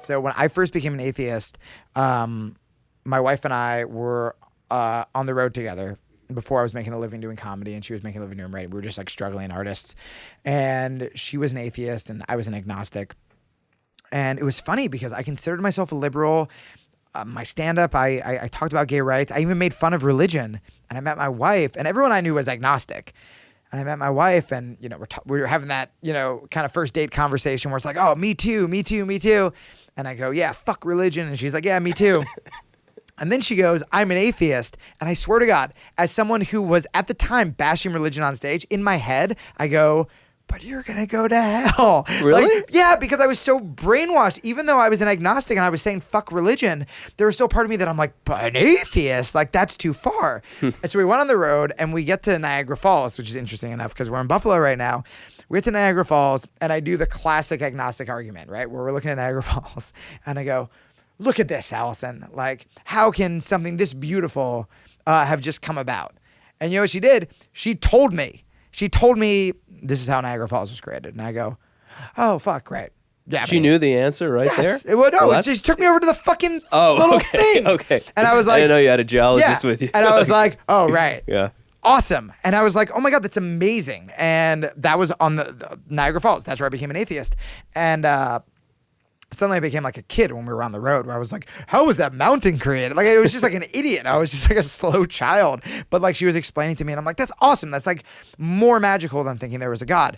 So when I first became an atheist, my wife and I were on the road together before I was making a living doing comedy and she was making a living doing writing. We were just like struggling artists. And she was an atheist and I was an agnostic. And it was funny because I considered myself a liberal. My stand-up, I talked about gay rights. I even made fun of religion. And I met my wife, and everyone I knew was agnostic. And I met my wife, and we were having that kind of first date conversation where it's like, oh, me too, me too, me too. And I go, yeah, fuck religion. And she's like, yeah, me too. And then she goes, I'm an atheist. And I swear to God, as someone who was at the time bashing religion on stage, in my head, I go, but you're going to go to hell. Really? Yeah, because I was so brainwashed. Even though I was an agnostic and I was saying fuck religion, there was still part of me that I'm like, but an atheist? Like, that's too far. And so we went on the road and we get to Niagara Falls, which is interesting enough because we're in Buffalo right now. We get to Niagara Falls and I do the classic agnostic argument, right? Where we're looking at Niagara Falls and I go, look at this, Allison. Like, how can something this beautiful have just come about? And you know what she did? She told me this is how Niagara Falls was created. And I go, oh, fuck, right. Yeah, she knew the answer right there? It just took me over to the fucking little thing. Okay. And I was like, I didn't know you had a geologist with you. And I was like, oh, right. Yeah. Awesome. And I was like, oh my God, that's amazing. And that was on the Niagara Falls. That's where I became an atheist. And suddenly I became like a kid when we were on the road where I was like, how was that mountain created? Like, it was just like an idiot. I was just like a slow child. But like she was explaining to me and I'm like, that's awesome. That's like more magical than thinking there was a God.